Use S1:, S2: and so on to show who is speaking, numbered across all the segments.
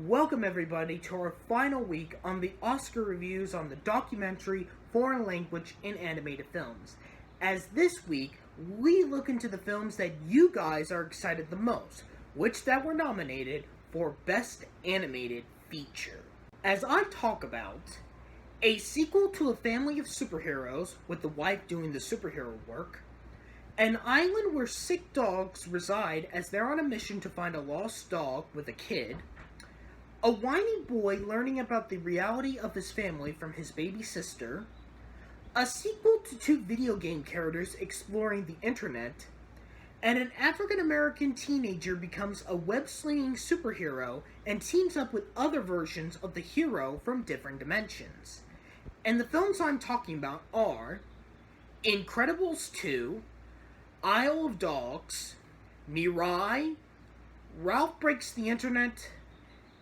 S1: Welcome everybody to our final week on the Oscar reviews on the documentary Foreign Language in Animated Films. As this week, we look into the films that you guys are excited the most, which that were nominated for Best Animated Feature. As I talk about a sequel to A Family of Superheroes, with the wife doing the superhero work, an island where sick dogs reside as they're on a mission to find a lost dog with a kid, a whiny boy learning about the reality of his family from his baby sister, a sequel to two video game characters exploring the internet, and an African-American teenager becomes a web-slinging superhero and teams up with other versions of the hero from different dimensions. And the films I'm talking about are Incredibles 2, Isle of Dogs, Mirai, Ralph Breaks the Internet,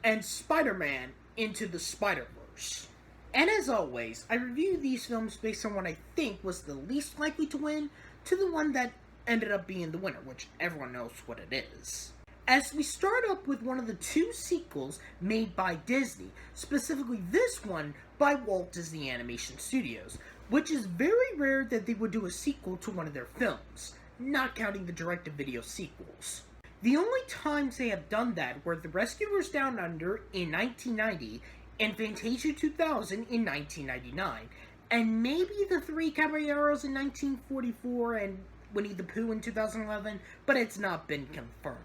S1: and Spider-Man Into the Spider-Verse. And as always, I review these films based on what I think was the least likely to win to the one that ended up being the winner, which everyone knows what it is. As we start up with one of the two sequels made by Disney, specifically this one by Walt Disney Animation Studios, which is very rare that they would do a sequel to one of their films, not counting the direct-to-video sequels. The only times they have done that were The Rescuers Down Under in 1990 and Fantasia 2000 in 1999, and maybe The Three Caballeros in 1944 and Winnie the Pooh in 2011, but it's not been confirmed.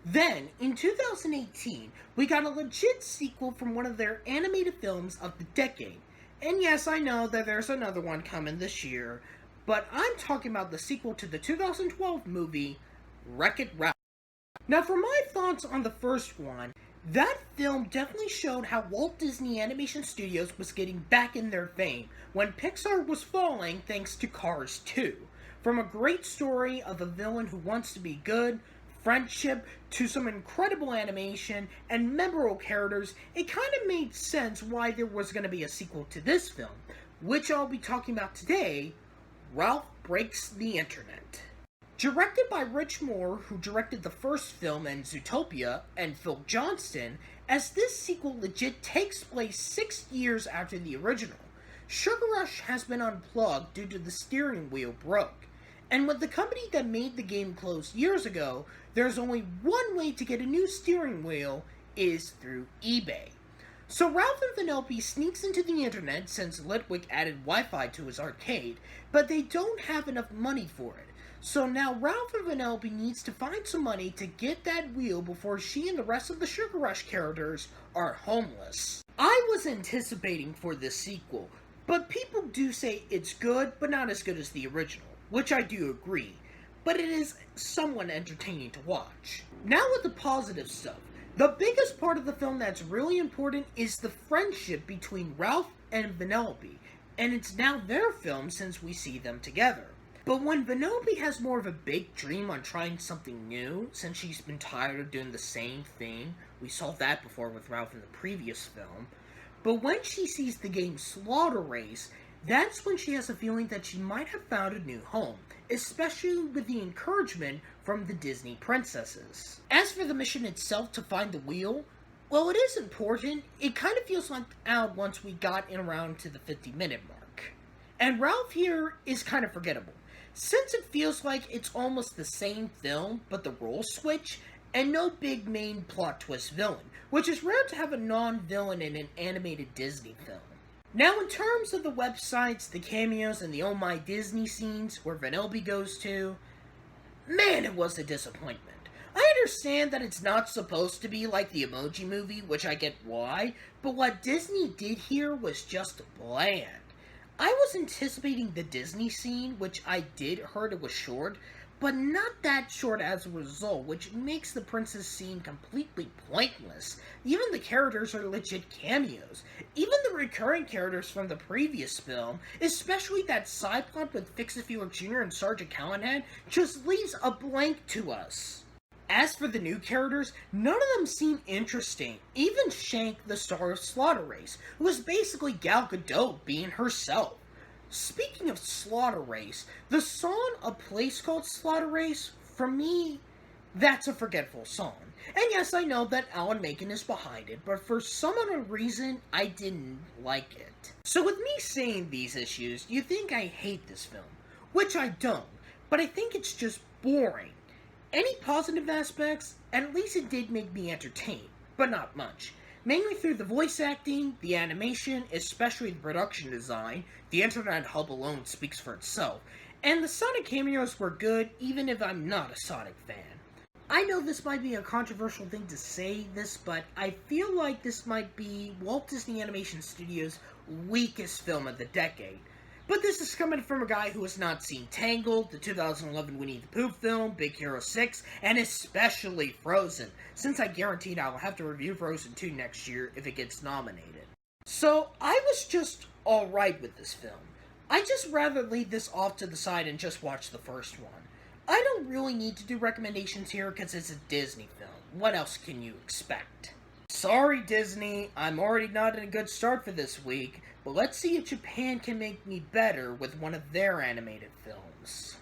S1: Then, in 2018, we got a legit sequel from one of their animated films of the decade. And yes, I know that there's another one coming this year, but I'm talking about the sequel to the 2012 movie, Wreck-It Ralph. Now, for my thoughts on the first one, that film definitely showed how Walt Disney Animation Studios was getting back in their fame when Pixar was falling thanks to Cars 2. From a great story of a villain who wants to be good, friendship, to some incredible animation and memorable characters, it kind of made sense why there was going to be a sequel to this film, which I'll be talking about today, Ralph Breaks the Internet. Directed by Rich Moore, who directed the first film and Zootopia, and Phil Johnston, as this sequel legit takes place 6 years after the original, Sugar Rush has been unplugged due to the steering wheel broke. And with the company that made the game closed years ago, there's only one way to get a new steering wheel, is through eBay. So Ralph and Vanellope sneaks into the internet since Litwick added Wi-Fi to his arcade, but they don't have enough money for it. So now Ralph and Vanellope needs to find some money to get that wheel before she and the rest of the Sugar Rush characters are homeless. I was anticipating for this sequel, but people do say it's good, but not as good as the original, which I do agree, but it is somewhat entertaining to watch. Now with the positive stuff, the biggest part of the film that's really important is the friendship between Ralph and Vanellope, and it's now their film since we see them together. But when Vanellope has more of a big dream on trying something new, since she's been tired of doing the same thing, we saw that before with Ralph in the previous film, but when she sees the game Slaughter Race, that's when she has a feeling that she might have found a new home, especially with the encouragement from the Disney princesses. As for the mission itself to find the wheel, well, it is important. It kind of feels like out once we got in around to the 50-minute mark. And Ralph here is kind of forgettable, since it feels like it's almost the same film, but the roles switch, and no big main plot twist villain, which is rare to have a non-villain in an animated Disney film. Now, in terms of the websites, the cameos, and the Oh My Disney scenes where Vanellope goes to, man, it was a disappointment. I understand that it's not supposed to be like the Emoji Movie, which I get why, but what Disney did here was just bland. I was anticipating the Disney scene, which I did heard it was short, but not that short as a result, which makes the princess scene completely pointless. Even the characters are legit cameos. Even the recurring characters from the previous film, especially that side plot with Fix-It-Felix Jr. and Sergeant Callahan, just leaves a blank to us. As for the new characters, none of them seem interesting. Even Shank, the star of Slaughter Race, who was basically Gal Gadot being herself. Speaking of Slaughter Race, the song A Place Called Slaughter Race, for me, That's a forgetful song. And yes, I know that Alan Menken is behind it, but for some unknown reason, I didn't like it. So with me saying these issues, you think I hate this film, which I don't, but I think it's just boring. Any positive aspects, at least it did make me entertained, but not much. Mainly through the voice acting, the animation, especially the production design, the internet hub alone speaks for itself, and the Sonic cameos were good even if I'm not a Sonic fan. I know this might be a controversial thing to say this, but I feel like this might be Walt Disney Animation Studios' weakest film of the decade. But this is coming from a guy who has not seen Tangled, the 2011 Winnie the Pooh film, Big Hero 6, and especially Frozen, since I guaranteed I will have to review Frozen 2 next year if it gets nominated. So I was just alright with this film. I just rather leave this off to the side and just watch the first one. I don't really need to do recommendations here because it's a Disney film. What else can you expect? Sorry, Disney, I'm already not in a good start for this week, but let's see if Japan can make me better with one of their animated films.